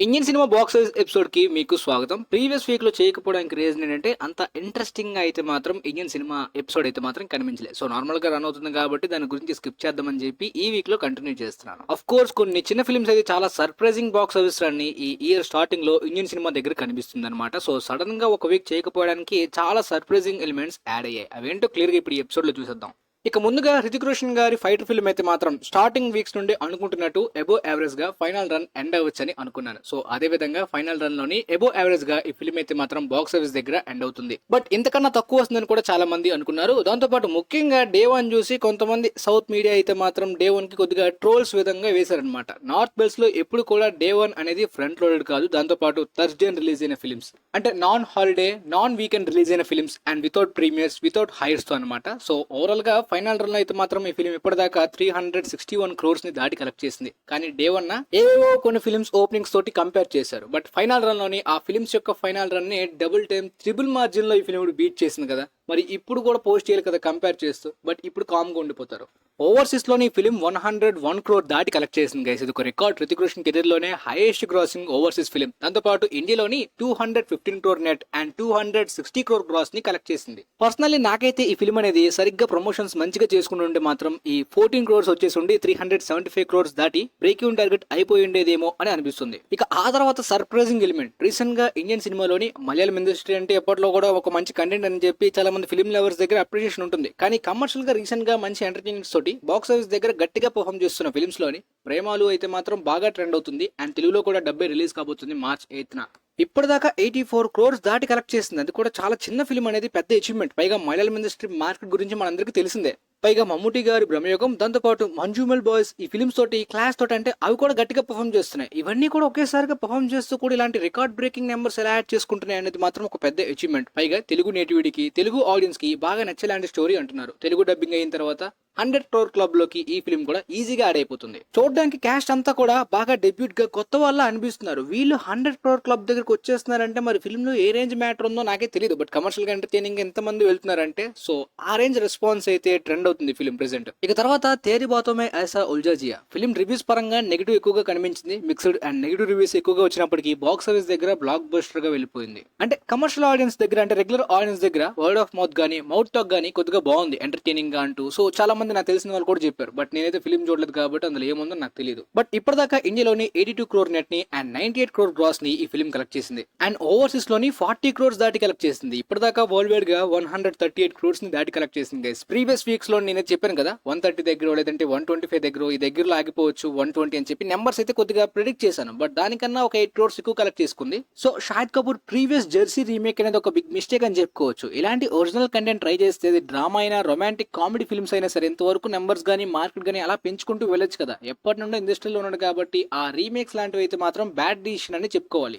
Indian cinema box office episode కి మీకు స్వాగతం. ప్రీవియస్ వీక్ లో చేయకపోవడానికి రీజన్ ఏంటంటే అంత ఇంట్రెస్టింగ్ గా అయితే మాత్రం ఇండియన్ సినిమా ఎపిసోడ్ అయితే మాత్రం కనిపించలేదు. సో నార్మల్ గా రన్ అవుతుంది కాబట్టి దాని గురించి స్కిప్ చేద్దామని చెప్పి ఈ వీక్ లో కంటిన్యూ చేస్తున్నాను. అఫ్ కోర్స్ కొన్ని చిన్న ఫిల్మ్స్ అయితే చాలా సర్ప్రైజింగ్ బాక్స్ ఆఫీస్ రన్ ఈ ఇయర్ స్టార్టింగ్ లో ఇండియన్ సినిమా దగ్గర కనిపిస్తుంది అనమాట. సో సడన్ గా ఒక వీక్ చేయకపోవడానికి చాలా సర్ప్రైజింగ్ ఎలిమెంట్స్ యాడ్ అయ్యాయి. అవేంటో క్లియర్ గా ఇప్పుడు ఈ ఎపిసోడ్ లో చూసేద్దాం. ఇక ముందుగా హృతిక్ రోషన్ గారి ఫైటర్ ఫిల్మ్ అయితే మాత్రం స్టార్టింగ్ వీక్స్ నుండి అనుకుంటున్నట్టు ఎబో యావరేజ్ గా ఫైనల్ రన్ ఎండ్ అవ్వచ్చని అనుకున్నాను. సో అదే విధంగా ఫైనల్ రన్ లోని ఎబో యావరేజ్ గా ఈ ఫిల్మ్ అయితే మాత్రం బాక్స్ ఆఫీస్ దగ్గర ఎండ్ అవుతుంది. బట్ ఇంతకన్నా తక్కువ వస్తుందని కూడా చాలా మంది అనుకున్నారు. దాంతో పాటు ముఖ్యంగా డే వన్ చూసి కొంతమంది సౌత్ మీడియా అయితే మాత్రం డే వన్ కి కొద్దిగా ట్రోల్స్ విధంగా వేశారనమాట. నార్త్ బెల్స్ లో ఎప్పుడు కూడా డే వన్ అనేది ఫ్రంట్ లోడెడ్ కాదు. దాంతో పాటు థర్స్డే రిలీజ్ అయిన ఫిల్మ్స్ అంటే non holiday non weekend release అయిన films and without premieres without hires తో అనమాట. సో ఓవరాల్ గా ఫైనల్ రన్ లో అయితే మాత్రం ఈ ఫిల్మ్ ఇప్పటిదాకా 361 crores ని దాటి కలెక్ట్ చేసింది. కానీ డే వన్ ఏవో కొన్ని ఫిల్మ్స్ ఓపెనింగ్స్ తోటి కంపేర్ చేశారు. బట్ ఫైనల్ రన్ లోని ఆ ఫిల్మ్స్ యొక్క ఫైనల్ రన్ ని డబుల్ టైమ్ త్రిబుల్ మార్జిన్ లో ఈ ఫిల్మ్ బీట్ చేసింది కదా. మరి ఇప్పుడు కూడా పోస్ట్ చేయాలి కదా కంపేర్ చేస్తూ. బట్ ఇప్పుడు కామ్ గా ఉండిపోతారు. ఓవర్సీస్ లోని ఫిల్మ్ 101 crore దాటి కలెక్ట్ చేసింది గైస్. ఇది ఒక రికార్డ్. హృతిక్ రోషన్ కెరీర్ లోనే హైయెస్ట్ గ్రాసింగ్ ఓవర్సీస్ ఫిల్మ్. దాంతో పాటు ఇండియాలోని 215 crore net and 260 crore gross ని కలెక్ట్ చేసింది. పర్సనల్లీ నాకైతే ఈ ఫిల్మ్ అనేది సరిగ్గా ప్రమోషన్స్ మంచిగా చేసుకుని ఉంటే మాత్రం ఈ 14 crores వచ్చేసి ఉండి 375 crores దాటి బ్రేక్ ఈవెన్ టార్గెట్ అయిపోయి ఉండేదేమో అని అనిపిస్తుంది. ఇక ఆ తర్వాత సర్ప్రైజింగ్ ఎలిమెంట్ రీసెంట్ గా ఇండియన్ సినిమాలోని మలయాళం ఇండస్ట్రీ అంటే ఎప్పట్లో కూడా ఒక మంచి కంటెంట్ అని చెప్పి చాలా మంది ఫిల్మ్ లవర్స్ దగ్గర అప్రిషియేషన్ ఉంటుంది. కానీ కమర్షియల్ గా రీసెంట్ గా మంచి ఎంటర్టైన్మెంట్స్ తోటి బాక్స్ ఆఫీస్ దగ్గర గట్టిగా పర్ఫామ్ చేస్తున్న ఫిల్మ్స్ లోని ప్రేమాలు అయితే మాత్రం బాగా ట్రెండ్ అవుతుంది. అండ్ తెలుగులో కూడా డబ్బే రిలీజ్ కాబోతుంది March 8th. ఇప్పటిదాకా 84 crores దాటి కలెక్ట్ చేసింది. అది కూడా చాలా చిన్న ఫిల్మ్ అనేది పెద్ద అచీవ్మెంట్. పైగా మలయాళం ఇండస్ట్రీ మార్కెట్ గురించి మనందరికీ తెలిసిందే. పైగా మమ్ముటి గారి బ్రహ్మయోగం దాంతో పాటు మంజుమల్ బాయ్స్ ఈ ఫిల్మ్స్ తోటి క్లాస్ తోటి అంటే అవి కూడా గట్టిగా పర్ఫామ్ చేస్తున్నాయి. ఇవన్నీ కూడా ఒకేసారిగా పర్ఫామ్ చేస్తూ కూడా ఇలాంటి రికార్డ్ బ్రేకింగ్ నెంబర్స్ ఎలా యాడ్ చేసుకుంటున్నాయి అనేది మాత్రం ఒక పెద్ద అచీవ్మెంట్. పైగా తెలుగు నేటివిటీకి తెలుగు ఆడియన్స్ కి బాగా నచ్చేలాంటి స్టోరీ అంటున్నారు. తెలుగు డబ్బింగ్ అయిన తర్వాత 100 crore క్లబ్ లోకి ఈ ఫిల్మ్ కూడా ఈజీగా యాడ్ అయిపోతుంది. చూడడానికి క్యాస్ట్ అంతా కూడా బాగా డెబ్యూట్ గా కొత్త వాళ్ళ అనిపిస్తున్నారు. వీళ్ళు 100 crore క్లబ్ దగ్గరకు వచ్చేస్తున్నారంటే మరి ఫిల్మ్ లో ఏ రేంజ్ మ్యాటర్ ఉందో నాకే తెలియదు. బట్ కమర్షియల్ గా ఎంటర్టైనింగ్ ఎంత మంది వెళ్తున్నారంటే సో ఆ రేంజ్ రెస్పాన్స్ అయితే ట్రెండ్ అవుతుంది ఫిల్మ్ ప్రెసెంట్. ఇక తర్వాత తేరీ బాతోమే ఐసా ఉల్జాజియా ఫిల్మ్ రివ్యూస్ పరంగా నెగిటివ్ ఎక్కువగా కనిపించింది. మిక్స్డ్ అండ్ నెగిటివ్ రివ్యూస్ ఎక్కువగా వచ్చినప్పటికీ బాక్స్ ఆఫీస్ దగ్గర బ్లాక్ బస్టర్ గా వెళ్ళిపోయింది. అంటే కమర్షియల్ ఆడియన్స్ దగ్గర అంటే రెగ్యులర్ ఆడియన్స్ దగ్గర వర్డ్ ఆఫ్ మౌత్ గానీ మౌత్ టాక్ గానీ కొద్దిగా బాగుంది ఎంటర్టైనింగ్ గా అంటూ. సో చాలా మంది నాకు తెలిసిన వాళ్ళు కూడా చెప్పారు. బట్ నేనైతే ఫిల్మ్ చూడలేదు కాబట్టి అందులో ఏముందో నాకు తెలియదు. బట్ ఇప్పటిదాకా ఇండియాలోని 82 crore నెట్ ని అండ్ 98 crore గ్రాస్ ని ఈ ఫిల్మ్ కలెక్ట్ చేసింది. అండ్ ఓవర్సీస్ లోని 40 crores దాటి కలెక్ట్ చేసింది. ఇప్పటిదాకా వరల్డ్ వైడ్ గా 138 crores ని దాటి కలెక్ట్ చేసింది. ప్రీవియస్ వీక్స్ లో నేనైతే చెప్పాను కదా 130 దగ్గర లేదంటే 125 దగ్గర ఈ దగ్గరలో ఆగిపోవచ్చు 120 అని చెప్పి నెంబర్స్ అయితే కొద్దిగా ప్రిడిక్ట్ చేశాను. బట్ దానికన్నా ఒక 8 crores ఎక్కువ కలెక్ట్ చేసుకుంది. So Shahid Kapoor previous Jersey remake అనేది ఒక బిగ్ మిస్టేక్ అని చెప్పుకోవచ్చు. ఇలాంటి ఒరిజినల్ కంటెంట్ ట్రై చేస్తే డ్రామా అయినా రొమాంటిక్ కామెడీ ఫిల్మ్స్ అయినా సరే ఇంతవరకు నెంబర్స్ గానీ మార్కెట్ గానీ అలా పెంచుకుంటూ వెళ్ళొచ్చు కదా. ఎప్పటి నుండో ఇండస్ట్రీలో ఉన్నాడు కాబట్టి ఆ రీమేక్స్ లాంటివి అయితే మాత్రం బ్యాడ్ డిసిషన్ అని చెప్పుకోవాలి.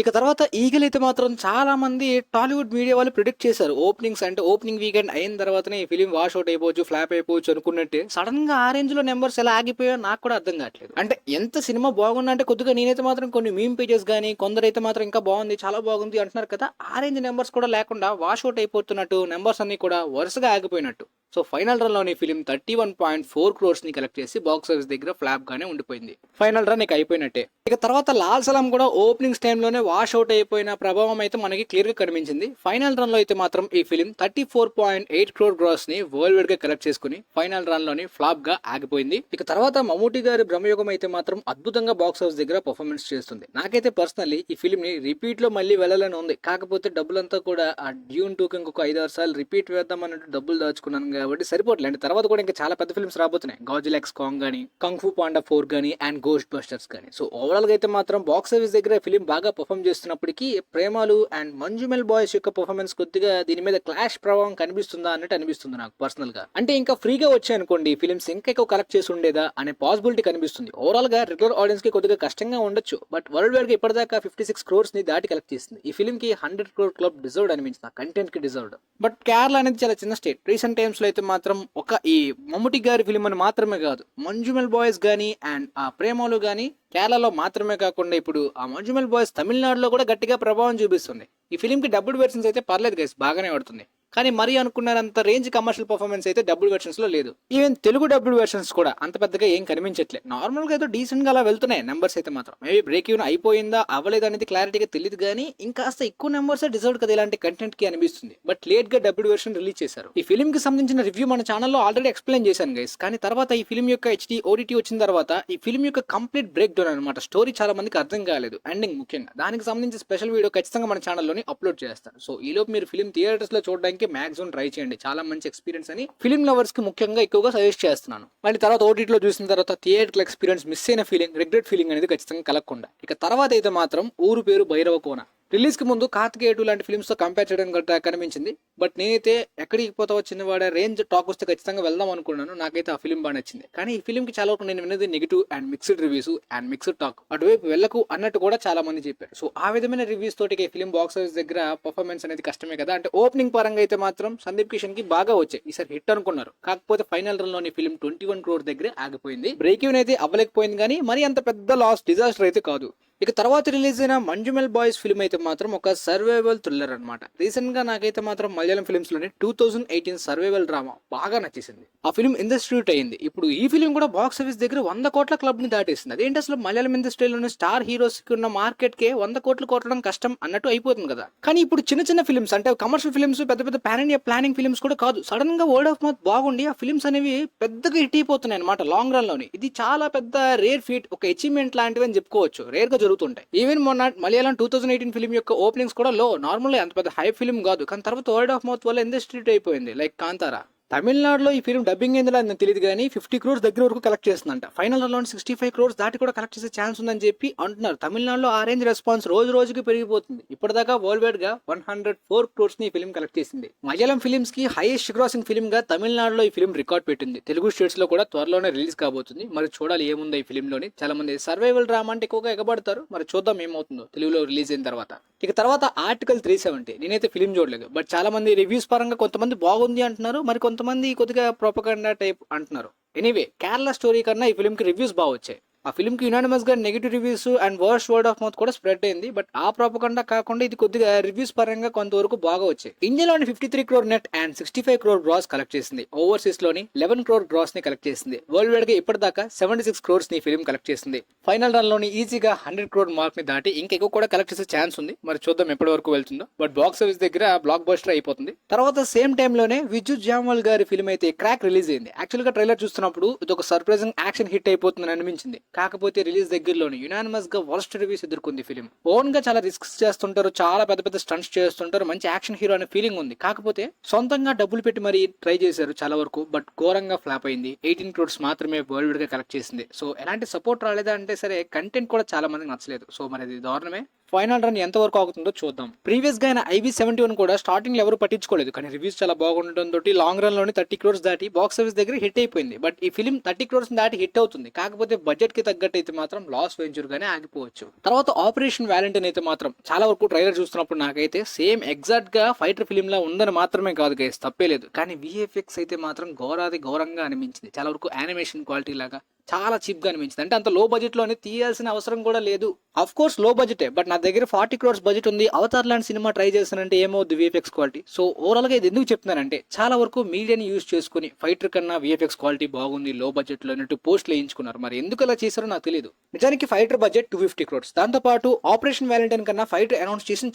ఇక తర్వాత ఈగల్ అయితే మాత్రం చాలా మంది టాలీవుడ్ మీడియా వాళ్ళు ప్రిడిక్ట్ చేశారు. ఓపెనింగ్స్ అంటే ఓపెనింగ్ వీకెండ్ అయిన తర్వాతనే ఈ ఫిలిం వాష్ అవుట్ అయిపోవచ్చు ఫ్లాప్ అయిపోవచ్చు అనుకున్నట్టే సడన్ గా ఆ రేంజ్ లో నెంబర్స్ ఎలా ఆగిపోయో నాకు కూడా అర్థం కావట్లేదు. అంటే ఎంత సినిమా బాగున్నా అంటే కొద్దిగా నేనైతే మాత్రం కొన్ని మీమ్ పేజెస్ కానీ కొందరైతే మాత్రం ఇంకా బాగుంది చాలా బాగుంది అంటున్నారు కదా. ఆ రేంజ్ నెంబర్స్ కూడా లేకుండా వాష్ అవుట్ అయిపోతున్నట్టు నెంబర్స్ అన్ని కూడా వరుసగా ఆగిపోయినట్టు. సో ఫైనల్ రన్ లోని ఫిలిం 31.4 crores ని కలెక్ట్ చేసి బాక్స్ ఆఫీస్ దగ్గర ఫ్లాప్ గానే ఉండిపోయింది. ఫైనల్ రన్ ఇక అయిపోయినట్టే. ఇక తర్వాత లాల్ సలాం కూడా ఓపెనింగ్స్ టైంలోనే వాష్ అవుట్ అయిపోయిన ప్రభావం అయితే మనకి క్లియర్ గా కనిపించింది. ఫైనల్ రన్ లో అయితే మాత్రం ఈ ఫిలిం 34.8 crore గ్రాస్ ని వరల్డ్ వైడ్ గా కలెక్ట్ చేసుకుని ఫైనల్ రన్ లోని ఫ్లాప్ గా ఆగిపోయింది. ఇక తర్వాత మమ్ముటి గారి బ్రహ్మయుగం అయితే మాత్రం అద్భుతంగా బాక్స్ ఆఫీస్ దగ్గర పర్ఫార్మెన్స్ చేస్తుంది. నాకైతే పర్సనల్లీ ఈ ఫిలిం ని రిపీట్ లో మళ్ళీ వెళ్ళాలని ఉంది. కాకపోతే డబ్బులంతా కూడా ఆ డ్యూన్ 2 కి ఇంకొక 5-6 సార్లు రిపీట్ వేద్దాం అన్నట్టు డబ్బులు దాచుకున్నాను కాబట్టి సరిపోట్లేదు. తర్వాత కూడా ఇంకా చాలా పెద్ద ఫిల్మ్స్ రాబోతున్నాయి. గాజిలా ఎక్స్ కాంగ్ గానీ కంగ్ ఫూ పాండా 4 గానీ అండ్ గోస్ట్ బస్టర్స్ గానీ. సో ఓవరాల్ గా అయితే మాత్రం బాక్స్ ఆఫీస్ దగ్గర ఫిలిం బాగా పర్ఫామ్ చేస్తున్నప్పటికీ ప్రేమాలు అండ్ మంజుమెల్ బాయ్స్ యొక్క పర్ఫార్మెన్స్ కొద్దిగా దీని మీద క్లాష్ ప్రభావం కనిపిస్తుందా అన్నట్టు అనిపిస్తుంది నాకు పర్సనల్ గా. అంటే ఇంకా ఫ్రీగా వచ్చాయి అనుకోండి ఫిలిమ్స్ ఇంకా ఎక్కువ కలెక్ట్ చేసి ఉండేదా అనే పాసిబిలిటీ కనిపిస్తుంది. ఓవరాల్ గా రెగ్యులర్ ఆడియన్స్ కి కొద్దిగా కష్టంగా ఉండొచ్చు. బట్ వరల్డ్ వైడ్ గా ఇప్పటిదాకా 56 crores ని దాటి కలెక్ట్ చేసింది. ఈ ఫిలిం కి 100 crore క్లబ్ డిజర్వ్డ్ అనిపించింది. కంటెంట్ కి డిజర్వ్డ్. బట్ కేరళ అనేది చాలా చిన్న స్టేట్. రీసెంట్ టైమ్స్ లో అయితే మాత్రం ఒక ఈ మమ్ముటి గారి ఫిలిం అని మాత్రమే కాదు మంజుమెల్ బాయ్స్ గానీ అండ్ ఆ ప్రేమలు గానీ కేరళలో మాత్రమే కాకుండా ఇప్పుడు ఆ మంజుమెల్ బాయ్స్ తమిళనాడులో కూడా గట్టిగా ప్రభావం చూపిస్తుంది. ఈ ఫిలిం కి డబ్బుడ్ వెర్షన్స్ అయితే పర్లేదు గైస్ బాగానే పడుతుంది. కానీ మరీ అనుకున్నంత రేంజ్ కమర్షియల్ పర్ఫార్మెన్స్ అయితే డబ్బుల్ వెర్షన్స్ లో లేదు. ఈవెన్ తెలుగు డబ్బుల్ వెర్షన్స్ కూడా అంత పెద్దగా ఏం కనిపించట్లేదు. నార్మల్ గా ఏదో డీసెంట్ గా అలా వెళ్తున్నాయి నెంబర్స్ అయితే మాత్రం. మేబీ బ్రేక్ ఈవెన్ అయిపోయిందా అవ్వలేదు అనేది క్లారిటీగా తెలియదు కానీ ఇంకాస్త ఎక్కువ నెంబర్స్ డిజర్వ్ కదా ఇలాంటి కంటెంట్ కి అనిపిస్తుంది. బట్ లేట్ గా డబ్బుల్ వెర్షన్ రిలీజ్ చేశారు. ఈ ఫిల్మ్ కి సంబంధించిన రివ్యూ మన ఛానల్లో ఆల్రెడీ ఎక్స్ప్లెయిన్ చేశాను గైస్. కానీ తర్వాత ఈ ఫిల్మ్ యొక్క హెచ్డి ఓటీటీ వచ్చిన తర్వాత ఈ ఫిల్మ్ యొక్క కంప్లీట్ బ్రేక్ డౌన్ అనమాట. స్టోరీ చాలా మందికి అర్థం కాలేదు, ఎండింగ్ ముఖ్యంగా. దానికి సంబంధించి స్పెషల్ వీడియో ఖచ్చితంగా మన ఛానల్లోని అప్లోడ్ చేస్తాను. సో ఈ లోపు మీరు ఫిల్మ్ థియేటర్స్ లో చూడడానికి మాక్సిమం ట్రై చేయండి. చాలా మంచి ఎక్స్పీరియన్స్ అని ఫిల్మ్ లవర్స్ కి ముఖ్యంగా ఎక్కువగా సజెస్ట్ చేస్తున్నాను. మళ్ళీ తర్వాత ఓటీటీలో చూసిన తర్వాత థియేటర్ ఎక్స్పీరియన్స్ మిస్ అయిన ఫీలింగ్, రిగ్రెట్ ఫీలింగ్ అనేది ఖచ్చితంగా కలగకుండా. ఇక తర్వాత అయితే మాత్రం ఊరు పేరు భైరవ కోన రిలీజ్ కి ముందు కార్తికేయ 2 లాంటి ఫిల్మ్స్ తో కంపేర్ చేయడం కనిపించింది. బట్ నేనైతే ఎక్కడికి పోతావో చిన్నవాడ రేంజ్ టాక్ వస్తే ఖచ్చితంగా వెళ్దాం అనుకున్నాను. నాకైతే ఆ ఫిల్మ్ బాగా నచ్చింది. కానీ ఈ ఫిల్మ్ కి చాలా వరకు నేను విన్నది negative and mixed reviews and mixed talk. అటువైపు వెళ్ళకు అన్నట్టు కూడా చాలా మంది చెప్పారు. సో ఆ విధమైన రివ్యూస్ తోటి ఈ ఫిల్మ్ బాక్స్ ఆఫీస్ దగ్గర పర్ఫార్మెన్స్ అనేది కష్టమే కదా. అంటే ఓపెనింగ్ పరంగా అయితే మాత్రం సందీప్ కిషన్ కి బాగా వచ్చాయి, ఈసారి హిట్ అనుకున్నారు. కాకపోతే ఫైనల్ రన్ లోని ఫిల్మ్ 21 crore దగ్గర ఆగిపోయింది. బ్రేక్ ఈవెన్ అయితే అవ్వలేకపోయింది కానీ మరి అంత పెద్ద లాస్ డిజాస్టర్ అయితే కాదు. ఇక తర్వాత రిలీజ్ అయిన మంజుమెల్ బాయ్స్ ఫిల్మ్ అయితే మాత్రం ఒక సర్వైవల్ థ్రిల్లర్ అనమాట. రీసెంట్ గా నాకైతే మాత్రం మలయాళం ఫిల్మ్స్ లోనే 2018 సర్వైవల్ డ్రామా బాగా నచ్చేసింది. ఆ ఫిల్మ్ ఇండస్ట్రీట్ అయింది. ఇప్పుడు ఈ ఫిల్మ్ కూడా బాక్స్ ఆఫీస్ దగ్గర 100 కోట్ల క్లబ్ ని దాటేసింది. అదేంటి అసలు మలయాళం ఇండస్ట్రీలోని స్టార్ హీరోస్ కి ఉన్న మార్కెట్ కే 100 కోట్లు కొట్టడం కష్టం అన్నట్టు అయిపోతుంది కదా. కానీ ఇప్పుడు చిన్న చిన్న ఫిల్మ్స్ అంటే కమర్షియల్ ఫిల్మ్స్, పెద్ద పెద్ద పాన్ ఇండియా ప్లానింగ్ ఫిల్మ్స్ కూడా కాదు, సడన్ గా వర్డ్ ఆఫ్ మౌత్ బాగుండి ఆ ఫిల్మ్స్ అనేవి పెద్దగా హిట్ అయిపోతున్నాయి అనమాట లాంగ్ రన్ లోని. ఇది చాలా పెద్ద రేర్ ఫీట్, ఒక అచీవ్మెంట్ లాంటివి అని చెప్పుకోవచ్చు. రేర్ గా జరుగుతుంటాయి. ఈవెన్ మొన్న మలయాళం 2018 ఫిల్మ్ యొక్క ఓపెనింగ్స్ కూడా లో, నార్మల్ అంత పెద్ద హై ఫిల్మ్ కాదు. కానీ తర్వాత వర్డ్ ఆఫ్ మౌత్ వల్ల ఇండస్ట్రీ అయిపోయింది. లైక్ కాంతారా. తమిళనాడులో ఈ ఫిల్మ్ డబ్బింగ్ ఏందో నాకు తెలియదు కానీ 50 crores దగ్గర వరకు కలెక్ట్ చేస్తుందంట. ఫైనల్ రన్ 65 crores దాటి కూడా కలెక్ట్ చేసే ఛాన్స్ ఉందని చెప్పి అంటున్నారు. తమిళనాడులో ఆ రేంజ్ రెస్పాన్స్ రోజు రోజుకి పెరిగిపోతుంది. ఇప్పటిదాకా వరల్డ్ వైడ్ గా 104 crores ని ఈ ఫిల్మ్ కలెక్ట్ చేసింది. మలయాళం ఫిల్మ్స్ కి హైయెస్ట్ క్రాసింగ్ ఫిల్మ్ గా తమిళనాడులో ఈ ఫిల్మ్ రికార్డ్ పెట్టింది. తెలుగు స్టేట్స్ లో కూడా త్వరలోనే రిలీజ్ కాబోతుంది. మరి చూడాలి ఏముందో ఈ ఫిల్మ్ లోని. చాలా మంది సర్వైవల్ డ్రామా అంటే ఎక్కువగా ఎగబడతారు. మరి చూద్దాం ఏమవుతుందో తెలుగులో రిలీజ్ అయిన తర్వాత. ఇక తర్వాత ఆర్టికల్ 370 నేనైతే ఫిల్మ్ చూడలేదు. బట్ చాలా మంది రివ్యూస్ పరంగా కొంతమంది బాగుంది అంటున్నారు, మరి కొంతమంది కొద్దిగా ప్రొపగండా టైప్ అంటున్నారు. ఎనీవే కేరళ స్టోరీ కన్నా ఈ ఫిల్మ్ కి రివ్యూస్ బాగా వచ్చాయి. ఆ ఫిల్మ్ కి యునానిమస్ గా negative reviews and worst word of mouth కూడా స్ప్రెడ్ అయింది. బట్ ఆ ప్రొపగండా కాకుండా ఇది కొద్దిగా రివ్యూస్ పరంగా కొంతవరకు బాగా వచ్చాయి. ఇండియాలోని 53 crore net and 65 crore gross collect చేసింది. ఓవర్సీస్ లోని 11 crore గ్రాస్ ని కలెక్ట్ చేసింది. వరల్డ్ వైడ్ గా ఇప్పటిదాకా 76 crores ని ఫిల్మ్ కలెక్ట్ చేసింది. ఫైనల్ రన్ లోని ఈజీగా 100 crore మార్క్ ని దాటి ఇంకా ఎక్కువ కూడా కలెక్ట్ చేసే ఛాన్స్ ఉంది. మరి చూద్దాం ఎప్పటి వరకు వెళ్తుందో. బట్ బాక్స్ ఆఫీస్ దగ్గర బ్లాక్ బస్టర్ అయిపోతుంది. తర్వాత సేమ్ టైమ్ లోనే విద్యుత్ జామ్వాల్ గారి ఫిల్మ్ అయితే క్రాక్ రిలీజ్ అయింది. యాక్చువల్ గా ట్రైలర్ చూస్తున్నప్పుడు ఇది ఒక సర్ప్రైజింగ్ యాక్షన్ హిట్ అయిపోతుందని అనిపించింది. కాకపోతే రిలీజ్ దగ్గరలోని యునానిమస్ గా వర్స్ట్ రివ్యూస్ ఎదుర్కొంది ఫిల్మ్. ఓన్ గా చాలా రిస్క్స్ చేస్తుంటారు, చాలా పెద్ద పెద్ద స్టంట్స్ చేస్తుంటారు, మంచి యాక్షన్ హీరో అనే ఫీలింగ్ ఉంది. కాకపోతే సొంతంగా డబ్బులు పెట్టి మరి ట్రై చేశారు చాలా వరకు. బట్ ఘోరంగా ఫ్లాప్ అయింది. 18 crores మాత్రమే వరల్డ్ వైడ్ గా కలెక్ట్ చేసింది. సో ఎలాంటి సపోర్ట్ రాలేదా అంటే సరే, కంటెంట్ కూడా చాలా మందికి నచ్చలేదు. సో మరి అది దారుణమే. ఫైనల్ రన్ ఎంత వరకు ఆగుతుందో చూద్దాం. ప్రీవియస్ గా అయిన IV71 కూడా స్టార్టింగ్ లో ఎవరు పట్టించుకోలేదు. కానీ రివ్యూస్ చాలా బాగుండటంతో లాంగ్ రన్ లోని 30 crores దాటి బాక్స్ ఆఫీస్ దగ్గర హిట్ అయిపోయింది. బట్ ఈ ఫిల్మ్ 30 crores దాటి హిట్ అవుతుంది. కాకపోతే బడ్జెట్ కి తగ్గట్టు అయితే మాత్రం లాస్ వెంచర్ గానే ఆగిపోవచ్చు. తర్వాత ఆపరేషన్ వ్యాలంటైన్ అయితే మాత్రం చాలా వరకు ట్రైలర్ చూస్తున్నప్పుడు నాకైతే సేమ్ ఎగ్జాక్ట్ గా ఫైటర్ ఫిల్మ్ లా ఉందని మాత్రమే కాదు గైస్, తప్పేలేదు. కానీ VFX అయితే మాత్రం ఘోరంగా అనిపించింది. చాలా వరకు యానిమేషన్ క్వాలిటీ లాగా చాలా చీప్ గా అనిపించింది. అంటే అంత లో బడ్జెట్ లోనే తీయాల్సిన అవసరం కూడా లేదు. అఫ్ కోర్స్ లో బడ్జెటే, బట్ నా దగ్గర 40 crores బడ్జెట్ ఉంది. అవతార్ లాంటి సినిమా ట్రై చేస్తానంటే ఏమవుద్ది VFX క్వాలిటీ. సో ఓవరాల్ గా ఇది ఎందుకు చెప్తున్నానంటే చాలా వరకు మీడియాని యూజ్ చేసుకుని ఫైటర్ కన్నా VFX క్వాలిటీ బాగుంది లో బడ్జెట్ లో అన్నట్టు పోస్టులు వేయించుకున్నారు. మరి ఎందుకు అలా చేశారో నాకు తెలియదు. నిజానికి ఫైటర్ బడ్జెట్ 250 crores. దాంతో పాటు ఆపరేషన్ వ్యాలంటైన్ కన్నా ఫైటర్ అనౌన్స్ చేసిన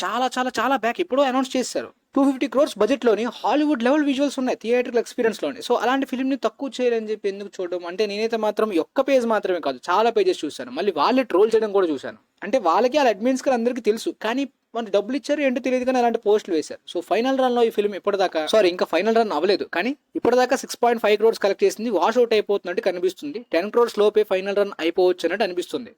చాలా బ్యాక్ ఎప్పుడో అనౌన్స్ చేశారు. 250 crores బడ్జెట్ లోని హాలీవుడ్ లెవెల్ విజువల్స్ ఉన్నాయి థియేటర్ ఎక్స్పీరియన్స్ లోని. సో అలాంటి ఫిల్మ్ ని తక్కువ చేయాలని చెప్పి ఎందుకు చూడడం అంటే, నేనైతే మాత్రం ఒక్క పేజ్ మాత్రమే కాదు చాలా పేజెస్ చూశాను. మళ్ళీ వాళ్ళే ట్రోల్ చేయడం కూడా చూశాను. అంటే వాళ్ళకి ఆ అడ్మిన్స్ కి అందరికీ తెలుసు, కానీ మన డబ్బులు ఇచ్చారు ఏంటో తెలియదు కానీ అలాంటి పోస్టులు వేశారు. సో ఫైనల్ రన్ లో ఈ ఫిల్మ్ ఇప్పటిదాకా ఇంకా ఫైనల్ రన్ అవ్వలేదు కానీ ఇప్పటిదాకా 6.5 crores కలెక్ట్ చేసింది. వాష్ అవుట్ అయిపోతున్నట్టు కనిపిస్తుంది. 10 crores లోపే ఫైనల్ రన్ అయిపోవచ్చు అన్నట్టు అనిపిస్తుంది.